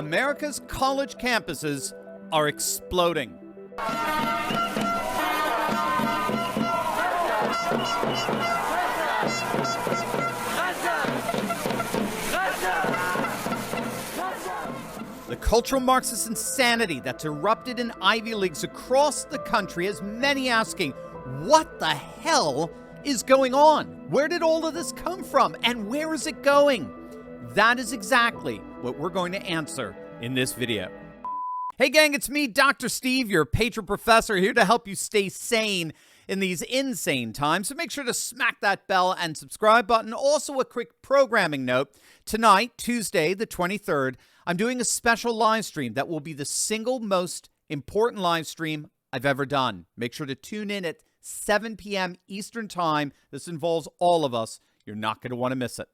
America's college campuses are exploding. The cultural Marxist insanity that's erupted in Ivy Leagues across the country has many asking, what the hell is going on? Where did all of this come from? And where is it going? That is exactly what we're going to answer in this video. Hey gang, it's me, Dr. Steve, your patron professor, here to help you stay sane in these insane times. So make sure to smack that bell and subscribe button. Also, a quick programming note. Tonight, Tuesday, the 23rd, I'm doing a special live stream that will be the single most important live stream I've ever done. Make sure to tune in at 7 p.m. Eastern Time. This involves all of us. You're not going to want to miss it.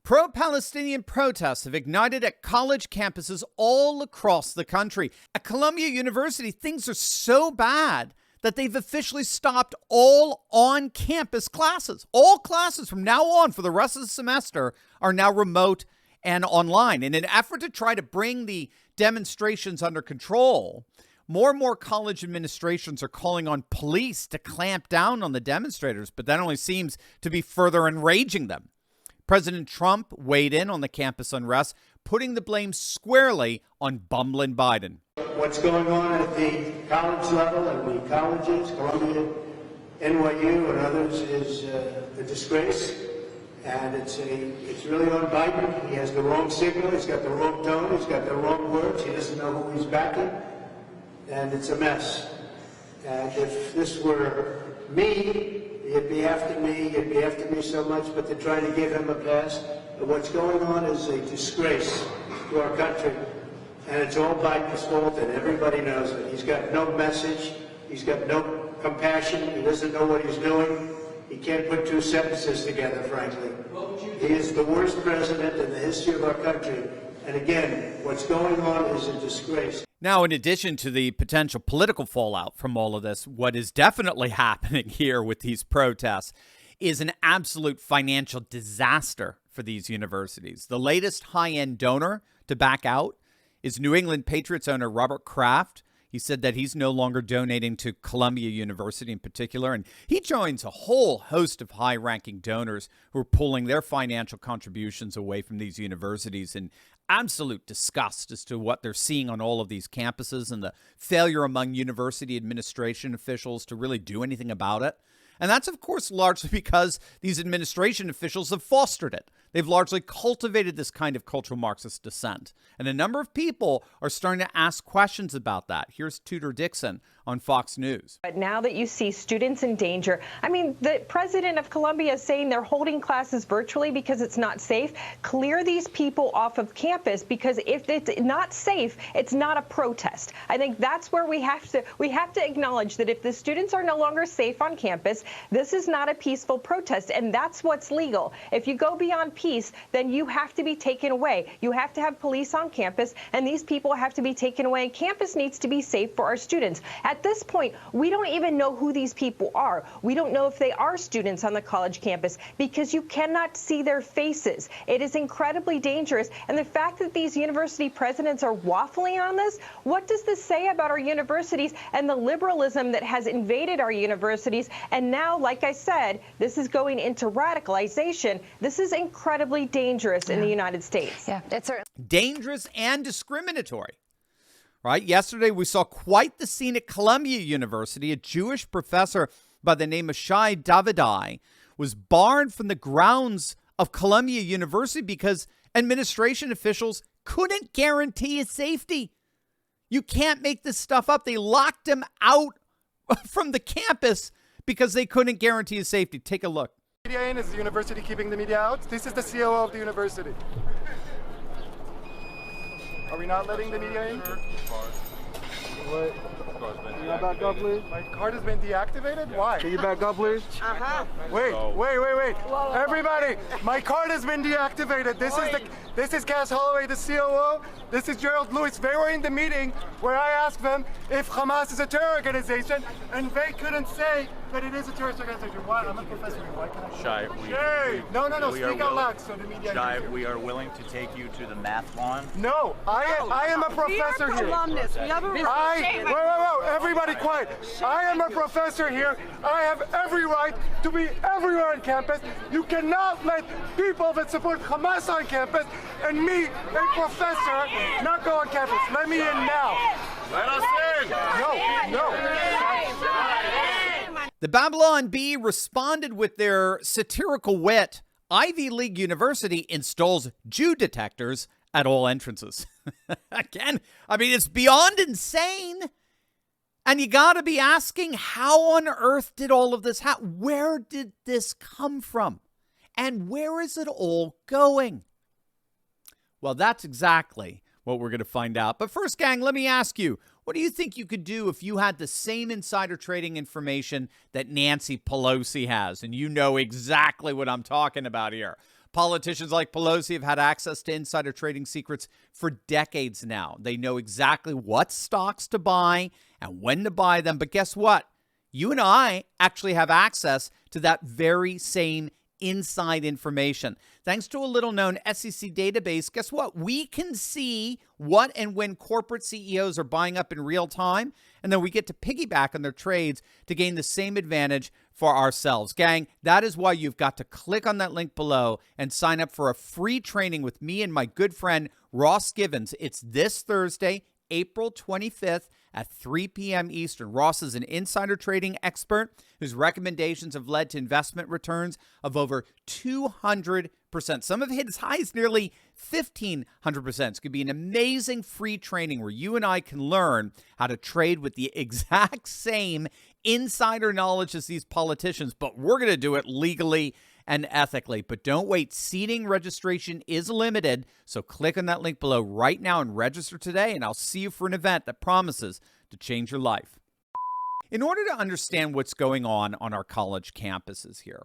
Pro-Palestinian protests have ignited at college campuses all across the country. At Columbia University, things are so bad that they've officially stopped all on-campus classes. All classes from now on for the rest of the semester are now remote and online. In an effort to try to bring the demonstrations under control, more and more college administrations are calling on police to clamp down on the demonstrators, but that only seems to be further enraging them. President Trump weighed in on the campus unrest, putting the blame squarely on bumbling Biden. What's going on at the college level and the colleges, Columbia, NYU, and others, is a disgrace. And it's really on Biden. He has the wrong signal. He's got the wrong tone. He's got the wrong words. He doesn't know who he's backing. And it's a mess. And if this were me, you'd be after me. You'd be after me so much, but they're trying to give him a pass. But what's going on is a disgrace to our country. And it's all Biden's fault, and everybody knows it. He's got no message. He's got no compassion. He doesn't know what he's doing. He can't put two sentences together, frankly. He is the worst president in the history of our country. And again, what's going on is a disgrace. Now, in addition to the potential political fallout from all of this, what is definitely happening here with these protests is an absolute financial disaster for these universities. The latest high-end donor to back out is New England Patriots owner Robert Kraft. He said that he's no longer donating to Columbia University in particular, and he joins a whole host of high-ranking donors who are pulling their financial contributions away from these universities in absolute disgust as to what they're seeing on all of these campuses and the failure among university administration officials to really do anything about it. And that's, of course, largely because these administration officials have fostered it. They've largely cultivated this kind of cultural Marxist dissent. And a number of people are starting to ask questions about that. Here's Tudor Dixon on Fox News. But now that you see students in danger, I mean, the president of Columbia is saying they're holding classes virtually because it's not safe. Clear these people off of campus, because if it's not safe, it's not a protest. I think that's where we have to acknowledge that if the students are no longer safe on campus, this is not a peaceful protest, and that's what's legal. If you go beyond peace, then you have to be taken away. You have to have police on campus, and these people have to be taken away. And campus needs to be safe for our students. At this point, we don't even know who these people are. We don't know if they are students on the college campus because you cannot see their faces. It is incredibly dangerous. And the fact that these university presidents are waffling on this, what does this say about our universities and the liberalism that has invaded our universities? And now, like I said, this is going into radicalization. This is incredibly dangerous in the United States. Yeah, it's dangerous and discriminatory. Right? Yesterday, we saw quite the scene at Columbia University. A Jewish professor by the name of Shai Davidai was barred from the grounds of Columbia University because administration officials couldn't guarantee his safety. You can't make this stuff up. They locked him out from the campus because they couldn't guarantee his safety. Take a look. Media in, is the university keeping the media out? This is the COO of the university. Are we not letting the media in? What? Can you back up, please? My card has been deactivated? Why? Can you back up, please? Wait. Everybody, my card has been deactivated. This is Cass Holloway, the COO. This is Gerald Lewis. They were in the meeting where I asked them if Hamas is a terror organization, and they couldn't say But it is a terrorist organization. Why? I'm a professor. Why can I? Shy, No. Speak out loud so the media. Shy, we are willing to take you to the math lawn. No, I am a professor here. Alumnus. We have a Whoa, everybody quiet. I am a professor here. I have every right to be everywhere on campus. You cannot let people that support Hamas on campus and me, a professor, not go on campus. Let me in now. Let us in. No. The Babylon Bee responded with their satirical wit. Ivy League University installs Jew detectors at all entrances. Again, I mean, it's beyond insane. And you got to be asking, how on earth did all of this happen? Where did this come from? And where is it all going? Well, that's exactly what we're going to find out. But first, gang, let me ask you, what do you think you could do if you had the same insider trading information that Nancy Pelosi has? And you know exactly what I'm talking about here. Politicians like Pelosi have had access to insider trading secrets for decades now. They know exactly what stocks to buy and when to buy them. But guess what? You and I actually have access to that very same inside information. Thanks to a little-known SEC database, guess what? We can see what and when corporate CEOs are buying up in real time, and then we get to piggyback on their trades to gain the same advantage for ourselves. Gang, that is why you've got to click on that link below and sign up for a free training with me and my good friend Ross Givens. It's this Thursday, April 25th at 3 p.m. Eastern. Ross is an insider trading expert whose recommendations have led to investment returns of over 200%. Some have hit as high as nearly 1,500%. It's going to be an amazing free training where you and I can learn how to trade with the exact same insider knowledge as these politicians, but we're going to do it legally and ethically. But don't wait. Seating registration is limited, so click on that link below right now and register today, and I'll see you for an event that promises to change your life. In order to understand what's going on our college campuses here,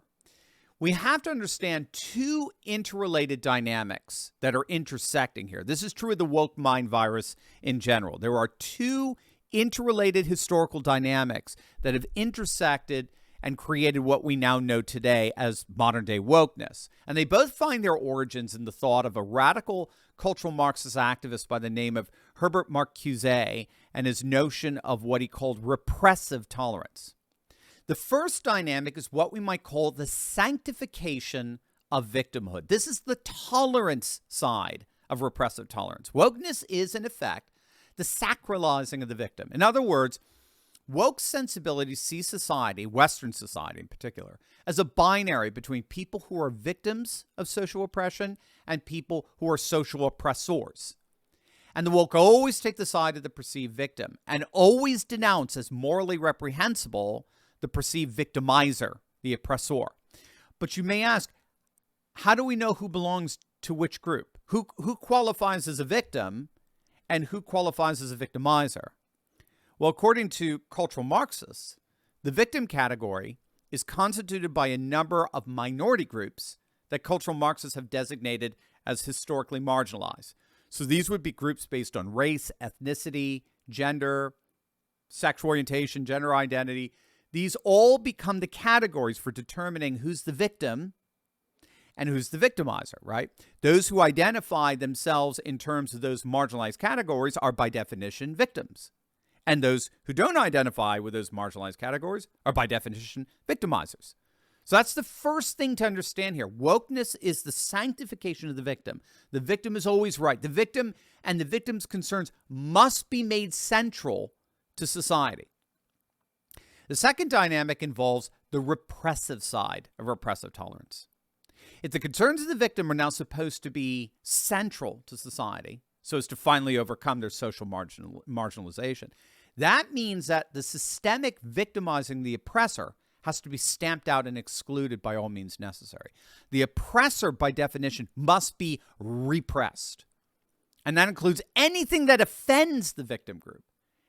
we have to understand two interrelated dynamics that are intersecting here. This is true of the woke mind virus in general. There are two interrelated historical dynamics that have intersected and created what we now know today as modern-day wokeness. And they both find their origins in the thought of a radical cultural Marxist activist by the name of Herbert Marcuse and his notion of what he called repressive tolerance. The first dynamic is what we might call the sanctification of victimhood. This is the tolerance side of repressive tolerance. Wokeness is, in effect, the sacralizing of the victim. In other words, woke sensibilities see society, Western society in particular, as a binary between people who are victims of social oppression and people who are social oppressors. And the woke always take the side of the perceived victim and always denounce as morally reprehensible the perceived victimizer, the oppressor. But you may ask, how do we know who belongs to which group? Who qualifies as a victim and who qualifies as a victimizer? Well, according to cultural Marxists, the victim category is constituted by a number of minority groups that cultural Marxists have designated as historically marginalized. So these would be groups based on race, ethnicity, gender, sexual orientation, gender identity. These all become the categories for determining who's the victim and who's the victimizer, right? Those who identify themselves in terms of those marginalized categories are by definition victims. And those who don't identify with those marginalized categories are by definition victimizers. So that's the first thing to understand here. Wokeness is the sanctification of the victim. The victim is always right. The victim and the victim's concerns must be made central to society. The second dynamic involves the repressive side of repressive tolerance. If the concerns of the victim are now supposed to be central to society, so as to finally overcome their social marginalization, that means that the systemic victimizing the oppressor has to be stamped out and excluded by all means necessary. The oppressor, by definition, must be repressed. And that includes anything that offends the victim group.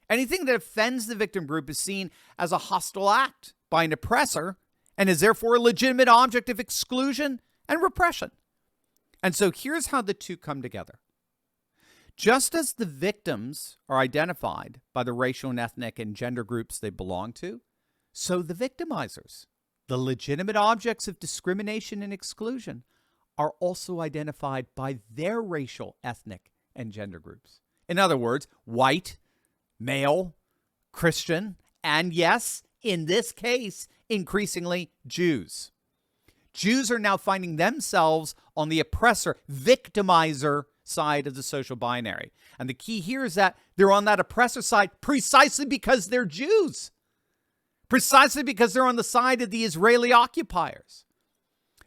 Anything that offends the victim group is seen as a hostile act by an oppressor and is therefore a legitimate object of exclusion and repression. And so here's how the two come together. Just as the victims are identified by the racial and ethnic and gender groups they belong to, So the victimizers, the legitimate objects of discrimination and exclusion, are also identified by their racial, ethnic, and gender groups. In other words, white, male, Christian, and yes, in this case, increasingly Jews. Jews are now finding themselves on the oppressor, victimizer side of the social binary. And the key here is that they're on that oppressor side precisely because they're Jews. Precisely because they're on the side of the Israeli occupiers.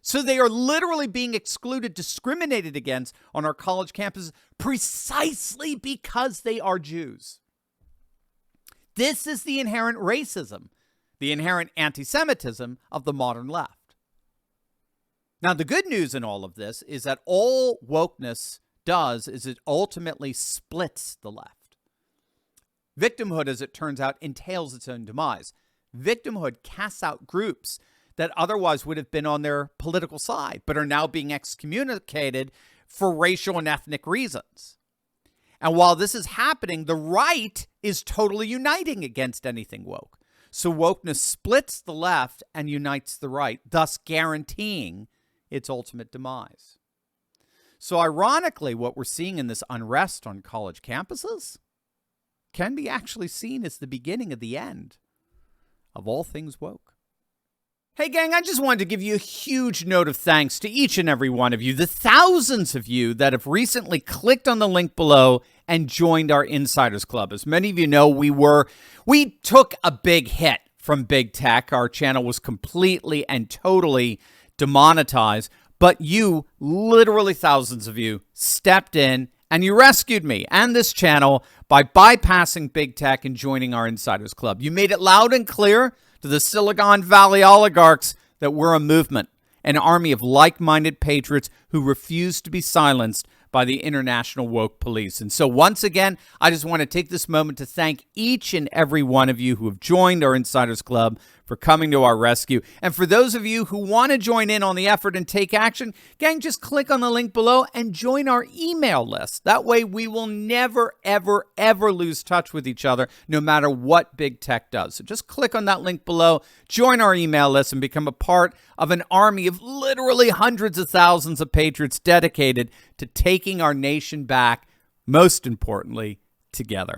So they are literally being excluded, discriminated against on our college campuses precisely because they are Jews. This is the inherent racism, the inherent anti-Semitism of the modern left. Now, the good news in all of this is that all wokeness does is it ultimately splits the left. Victimhood, as it turns out, entails its own demise. Victimhood casts out groups that otherwise would have been on their political side, but are now being excommunicated for racial and ethnic reasons. And while this is happening, the right is totally uniting against anything woke. So wokeness splits the left and unites the right, thus guaranteeing its ultimate demise. So ironically, what we're seeing in this unrest on college campuses can be actually seen as the beginning of the end of all things woke. Hey gang, I just wanted to give you a huge note of thanks to each and every one of you, the thousands of you that have recently clicked on the link below and joined our Insiders Club. As many of you know, we took a big hit from big tech. Our channel was completely and totally demonetized, but you, literally thousands of you, stepped in and you rescued me and this channel by bypassing big tech and joining our Insiders Club. You made it loud and clear to the Silicon Valley oligarchs that we're a movement, an army of like-minded patriots who refuse to be silenced by the international woke police. And so once again, I just want to take this moment to thank each and every one of you who have joined our Insiders Club for coming to our rescue. And for those of you who want to join in on the effort and take action, gang, just click on the link below and join our email list. That way we will never, ever, ever lose touch with each other, no matter what big tech does. So just click on that link below, join our email list, and become a part of an army of literally hundreds of thousands of patriots dedicated to taking our nation back, most importantly, together.